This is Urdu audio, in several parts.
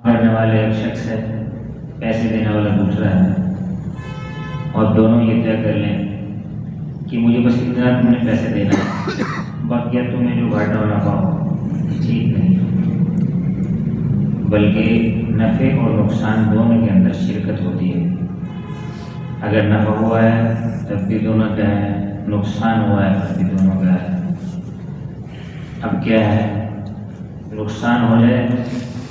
کرنے والے ایک شخص ہے، پیسے دینے والا دوسرا ہے، اور دونوں یہ طے کر لیں کہ مجھے بس اتنا تم نے پیسے دینا ہے، باقی تمہیں جو گھاٹا ہونا پاؤ، ٹھیک نہیں، بلکہ نفع اور نقصان دونوں کے اندر شرکت ہوتی ہے۔ اگر نفع ہوا ہے تب بھی دونوں کا ہے، نقصان ہوا ہے تب بھی دونوں کا ہے۔ اب کیا ہے، نقصان ہو جائے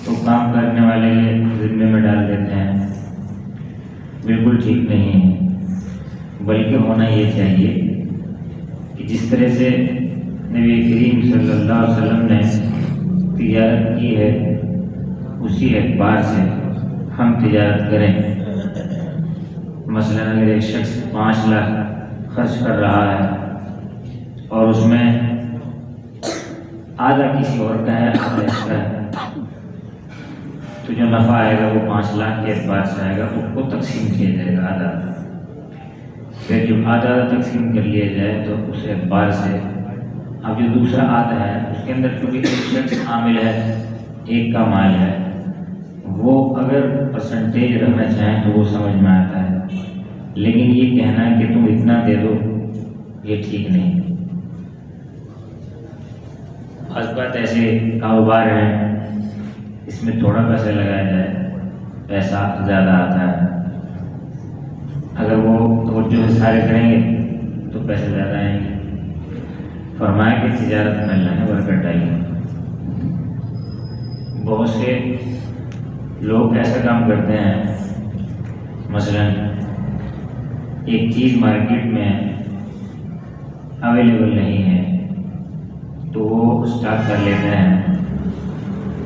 تو کام کرنے والے کے ذمے میں ڈال دیتے ہیں، بالکل ٹھیک نہیں ہے، بلکہ ہونا یہ چاہیے کہ جس طرح سے نبی کریم صلی اللہ علیہ وسلم نے تجارت کی ہے اسی اعتبار سے ہم تجارت کریں۔ مثلاً اگر ایک شخص 5 لاکھ خرچ کر رہا ہے اور اس میں آدھا کسی اور کا ہے، آدھا اس کا ہے، تو جو نفع آئے گا وہ 5 لاکھ کے اعتبار سے آئے گا، اس کو تقسیم کیا جائے گا آدھا۔ پھر جب آدھا تقسیم کر لیا جائے تو اس اعتبار سے اب جو دوسرا آدھا ہے اس کے اندر چونکہ ایک شخص عامل ہے، ایک کا مال ہے، وہ اگر پرسنٹیج رکھنا چاہیں تو وہ سمجھ میں آتا ہے، لیکن یہ کہنا ہے کہ تم اتنا دے دو یہ ٹھیک نہیں۔ بعض ایسے کاروبار ہیں اس میں تھوڑا پیسہ لگایا جائے پیسہ زیادہ آتا ہے، اگر وہ توجہ سارے کریں گے تو پیسے زیادہ آئیں گے۔ فرمایا کہ تجارت میں اللہ نے برکت ڈالی۔ بہت سے لوگ ایسا کام کرتے ہیں، مثلا ایک چیز مارکیٹ میں اویلیبل نہیں ہے تو وہ اسٹاک کر لیتے ہیں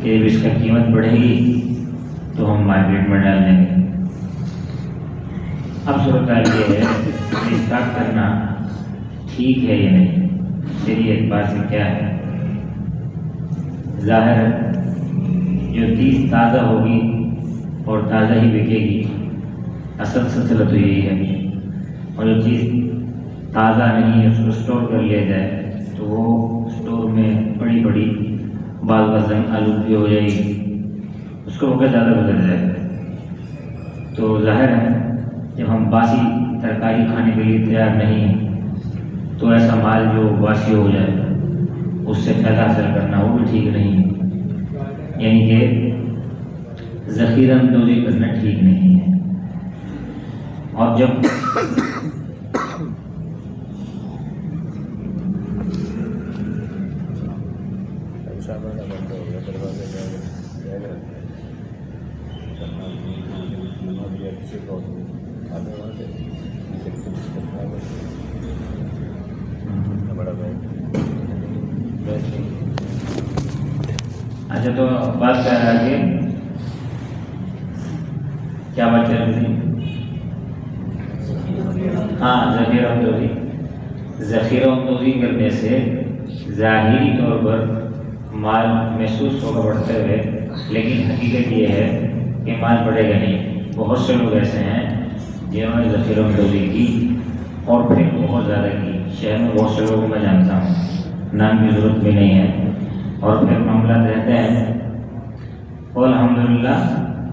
کہ اس کا قیمت بڑھے گی تو ہم مارکیٹ میں ڈال دیں گے۔ اب صورتحال یہ ہے کہ اسٹاک کرنا ٹھیک ہے یا نہیں، شرعی اعتبار سے کیا ہے؟ ظاہر ہے جو چیز تازہ ہوگی اور تازہ ہی بکے گی، اصل سلسلہ تو یہی ہے، اور جو چیز تازہ نہیں ہے اس کو اسٹور کر لیا جائے تو وہ اسٹور میں بڑی بڑی بعض وزن آلودگی ہو جائے گی، اس کو وقت زیادہ گزر جائے گا۔ تو ظاہر ہے جب ہم باسی ترکاری کھانے کے لیے تیار نہیں ہیں تو ایسا مال جو باسی ہو جائے اس سے فائدہ حاصل کرنا وہ بھی ٹھیک نہیں ہے، یعنی کہ ذخیرہ اندوزی کرنا ٹھیک نہیں ہے۔ اور جب اچھا تو بات کر رہا کہ کیا بات چل رہی تھی؟ ہاں، ذخیرہ اندوزی کرنے سے ظاہری طور پر مال محسوس ہوگا بڑھتے ہوئے، لیکن حقیقت یہ ہے کہ مال بڑھے گا نہیں۔ بہت سے لوگ ایسے ہیں جنہوں نے ذخیرہ اندوزی کی اور پھر بہت زیادہ کی، شہر میں بہت سے لوگوں کو میں جانتا ہوں، نام کی ضرورت بھی نہیں ہے، اور پھر معاملات رہتے ہیں اور الحمدللہ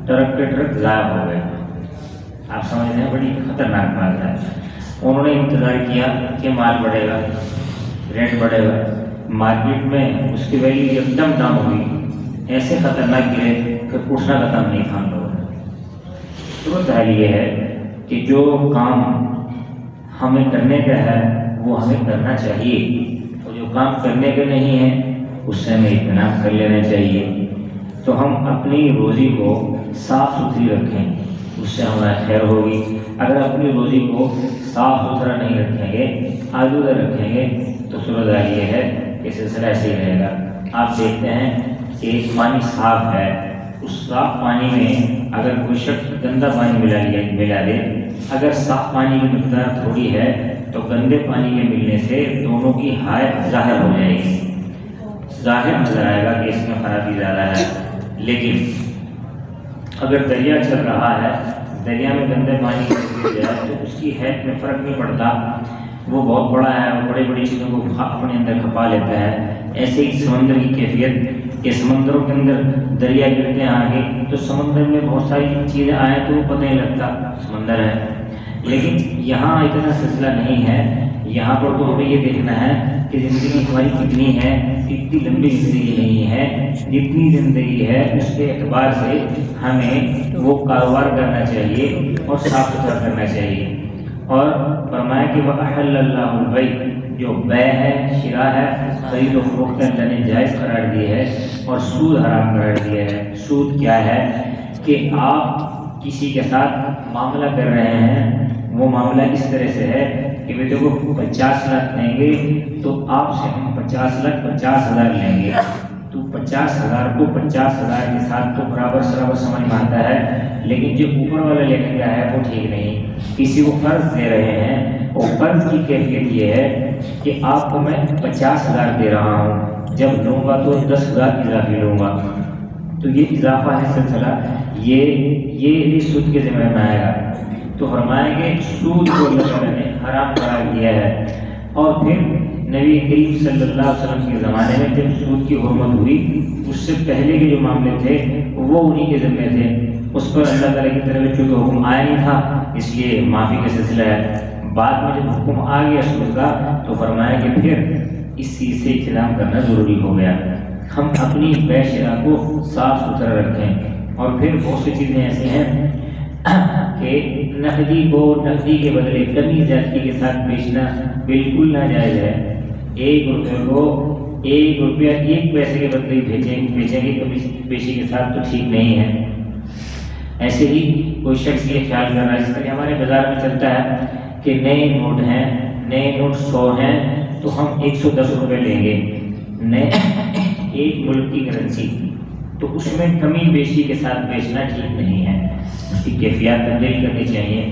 ٹرک کے ٹرک ضائع ہو گئے۔ آپ سمجھتے ہیں بڑی خطرناک بات ہے۔ انہوں نے انتظار کیا کہ مال بڑھے گا، ریٹ بڑھے گا، مارکیٹ میں اس کی ویلیو ایک دم ڈاؤن ہوئی، ایسے خطرناک گرے کہ اٹھنا کا کام نہیں تھا ہم لوگوں نے۔ صورت حال یہ ہے کہ جو کام ہمیں کرنے کا ہے وہ ہمیں کرنا چاہیے، اور جو کام کرنے کے نہیں ہے اس سے ہمیں اجتناب کر لینا چاہیے۔ تو ہم اپنی روزی کو صاف ستھری رکھیں، اس سے ہمیں خیر ہوگی۔ اگر اپنی روزی کو صاف ستھرا نہیں رکھیں گے، آلودہ رکھیں گے، تو صورتحال یہ ہے کہ سلسلہ ایسے ہی رہے گا۔ آپ دیکھتے ہیں کہ ایک پانی صاف ہے، اس صاف پانی میں اگر کوئی شخص گندا پانی ملا دے، اگر صاف پانی کی مقدار تھوڑی ہے تو گندے پانی کے ملنے سے دونوں کی حالت ظاہر ہو جائے گی، ظاہر نظر آئے گا کہ اس میں خرابی زیادہ ہے۔ لیکن اگر دریا چل رہا ہے، دریا میں گندے پانی گر جائے تو اس کی حیثیت میں فرق نہیں پڑتا، وہ بہت بڑا ہے اور بڑی بڑی چیزوں کو اپنے اندر کھپا لیتا ہے۔ ایسے ہی سمندر کی کیفیت کہ سمندروں کے اندر دریا گرتے ہیں آگے تو سمندر میں بہت ساری چیزیں آئیں تو پتہ نہیں لگتا سمندر ہے، لیکن یہاں اتنا سلسلہ نہیں ہے۔ یہاں پر تو ہمیں یہ دیکھنا ہے کہ زندگی ہماری کتنی ہے، اتنی لمبی زندگی نہیں ہے، جتنی زندگی ہے اس کے اعتبار سے ہمیں وہ کاروبار کرنا چاہیے اور صاف ستھرا کرنا چاہیے۔ اور فرمایا کہ وَأَحَلَّ اللَّهُ الْبَيْعَ، جو بیع ہے، شراء ہے، خرید و فروخت اللہ نے جائز قرار دی ہے اور سود حرام قرار دیا ہے۔ سود کیا ہے کہ آپ کسی کے ساتھ معاملہ کر رہے ہیں، وہ معاملہ اس طرح سے ہے کہ بیٹے کو 50 لاکھ دیں گے تو آپ سے ہم 50,50,000 لیں گے، تو 50,000 کو 50,000 کے ساتھ تو برابر سمجھ میں آتا ہے، لیکن جو اوپر والا لینے کا ہے وہ ٹھیک نہیں۔ کسی کو قرض دے رہے ہیں اور قرض کی کیفیت یہ ہے کہ آپ کو میں 50,000 دے رہا ہوں، جب لوں گا تو 10,000 اضافی لوں گا، تو یہ اضافہ ہے سلسلہ، یہ سود کے ذمہ میں آئے گا۔ تو فرمایا کہ سود کو اللہ تعالیٰ نے حرام قرار دیا ہے۔ اور پھر نبی کریم صلی اللہ علیہ وسلم کے زمانے میں جب سود کی حرمت ہوئی، اس سے پہلے کے جو معاملے تھے وہ انہی کے ذمے تھے، اس پر اللہ تعالیٰ کی طرف چونکہ حکم آیا نہیں تھا اس لیے معافی کا سلسلہ ہے۔ بعد میں جب حکم آ گیا سود کا تو فرمایا کہ پھر اس چیز سے احترام کرنا ضروری ہو گیا، ہم اپنی بیع شراء کو صاف ستھرا رکھیں۔ اور پھر بہت سی چیزیں ایسی ہیں کہ نقدی کو نقدی کے بدلے کمی زیادتی کے ساتھ بیچنا بالکل ناجائز ہے۔ 1 روپے کو 1 روپیہ 1 پیسے کے بدلے بیچیں گے کمی بیشی کے ساتھ تو ٹھیک نہیں ہے۔ ایسے ہی کوئی شخص یہ خیال کر رہا ہے، جس طرح ہمارے بازار میں چلتا ہے کہ نئے نوٹ ہیں، نئے نوٹ 100 ہیں تو ہم 110 روپے لیں گے، نئے ایک ملک کی کرنسی، تو اس میں کمی بیشی کے ساتھ بیچنا ٹھیک نہیں ہے، اس کی کیفیات تبدیل کرنی چاہیے۔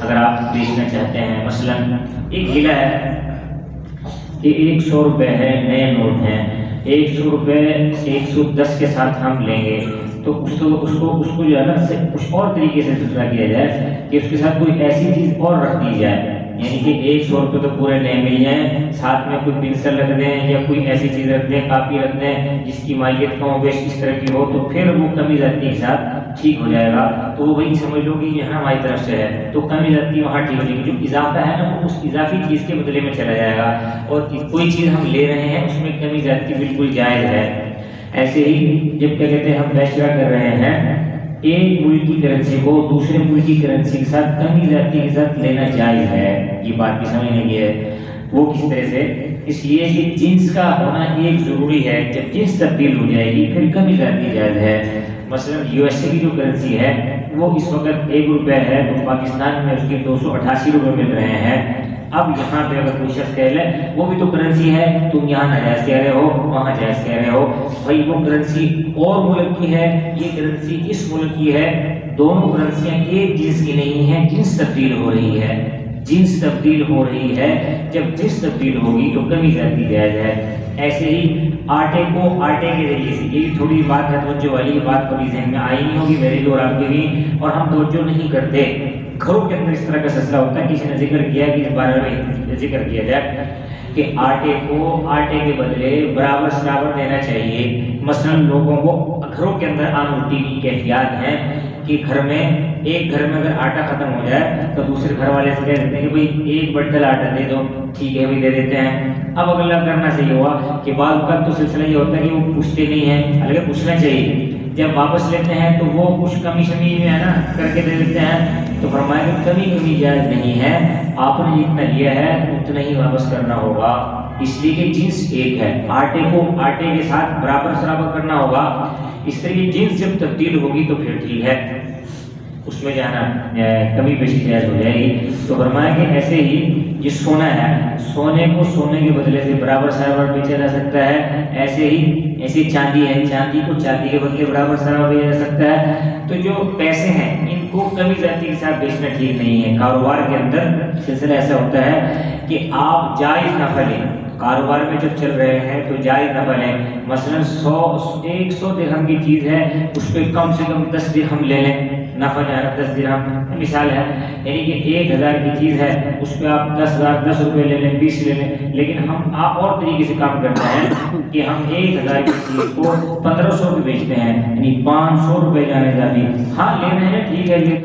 اگر آپ بیچنا چاہتے ہیں، مثلا ایک ہلا ہے کہ 100 روپے ہے، نئے نوٹ ہیں، 100 روپے 110 کے ساتھ ہم لیں گے، تو اس کو جو ہے نا کچھ اور طریقے سے دوسرا کیا جائے کہ اس کے ساتھ کوئی ایسی چیز اور رکھ دی جائے، یعنی کہ 100 روپے تو پورے نئے مل جائیں، ساتھ میں کوئی پنسل رکھ دیں یا کوئی ایسی چیز رکھ دیں، کاپی رکھ دیں جس کی ماہیت کم و بیش اس طرح کی ہو، تو پھر وہ کمی زیادتی کے ساتھ ٹھیک ہو جائے گا۔ تو وہ وہی سمجھ لو کہ یہ ہماری طرف سے ہے تو کمی زیادتی وہاں ٹھیک ہو جائے گی، جو اضافہ ہے نا وہ اس اضافی چیز کے بدلے میں چلا جائے گا، اور کوئی چیز ہم لے رہے ہیں اس میں کمی زیادتی بالکل جائز ہے۔ ایسے ہی جب کیا کہتے ہیں ہم بیع شراء کر رہے ہیں، ایک ملک کی کرنسی کو دوسرے ملک کی کرنسی کے ساتھ کمی زیادتی کے ساتھ لینا جائز ہے، یہ بات بھی سمجھنے کی ہے۔ وہ کس طرح سے؟ اس لیے کہ جنس کا ہونا ایک ضروری ہے، جب جنس تبدیل ہو جائے گی پھر کمی زیادتی جائز ہے۔ مثلا USA کی جو کرنسی ہے وہ اس وقت 1 روپے ہے تو پاکستان میں اس کے 288 روپے مل رہے ہیں۔ اب یہاں پہ اگر کوئی شخص کہہ لے وہ بھی تو کرنسی ہے، تم یہاں ناجائز کہہ رہے ہو وہاں جائز کہہ رہے ہو، بھائی وہ کرنسی اور ملک کی ہے، یہ کرنسی اس ملک کی ہے، دونوں کرنسیاں ایک جنس کی نہیں ہیں، جنس تبدیل ہو رہی ہے، جنس تبدیل ہو رہی ہے، جب جنس تبدیل ہوگی تو کمی زیادتی جائز ہے۔ ایسے ہی آٹے کو آٹے کے ذریعے سے، یہ تھوڑی بات ہے توجہ والی، بات کبھی ذہن میں آئی نہیں ہوگی میری اور آپ کی بھی، اور ہم توجہ نہیں کرتے۔ گھروں کے اندر اس طرح کا سلسلہ ہوتا ہے، کسی نے ذکر کیا کہ اس بارے میں ذکر کیا جائے کہ آٹے کو آٹے کے بدلے برابر سرابر دینا چاہیے۔ مثلا لوگوں کو گھروں کے اندر عام روٹی کی کیفیات ہیں کہ گھر میں ایک گھر میں اگر آٹا ختم ہو جائے تو دوسرے گھر والے سے کہہ دیتے ہیں کہ بھائی 1 بنڈل آٹا دے دو، ٹھیک ہے بھائی دے دیتے ہیں۔ اب اگلا کرنا سے یہ ہوا کہ بعض اوقات تو سلسلہ یہ ہوتا ہے کہ وہ پوچھتے نہیں ہیں، حالانکہ پوچھنا چاہیے، جب واپس لیتے ہیں تو وہ کچھ کمی شمی میں ہے نا کر کے دے دیتے ہیں، تو فرمایا کہ کمی جائز نہیں ہے، آپ نے جتنا لیا ہے اتنا ہی واپس کرنا ہوگا، اس لیے کہ جنس ایک ہے، آٹے کو آٹے کے ساتھ برابر سرابر کرنا ہوگا۔ اس طرح کی جنس جب تبدیل ہوگی تو پھر ٹھیک ہے، اس میں جانا کمی بیشی جائز ہو جائے گی۔ تو فرمایا کہ ایسے ہی یہ سونا ہے، سونے کو سونے کے بدلے سے برابر سرابر بیچا جا سکتا ہے، ایسے ہی ایسی چاندی ہے، چاندی کو چاندی کے بدلے برابر سرابر بیچا جا سکتا ہے۔ تو جو پیسے ہیں ان کو کمی زیادتی کے ساتھ بیچنا ٹھیک نہیں ہے۔ کاروبار کے اندر سلسلہ ایسا ہوتا ہے کہ آپ جائز نفع لیں، کاروبار میں جب چل رہے ہیں تو جائز نفع لیں، مثلا 100 درہم کی چیز ہے اس پہ کم سے کم 10 درہم لے لیں، نفع جو ہے 10 درہم مثال ہے، یعنی کہ 1000 کی چیز ہے اس پہ آپ 10 روپے لے لیں، 20 لے لیں، لیکن ہم آپ اور طریقے سے کام کرتے ہیں کہ ہم 1000 کی چیز کو 1500 پہ بیچتے ہیں، یعنی 500 روپے جانے جاتی. ہاں لینا ہے ٹھیک ہے.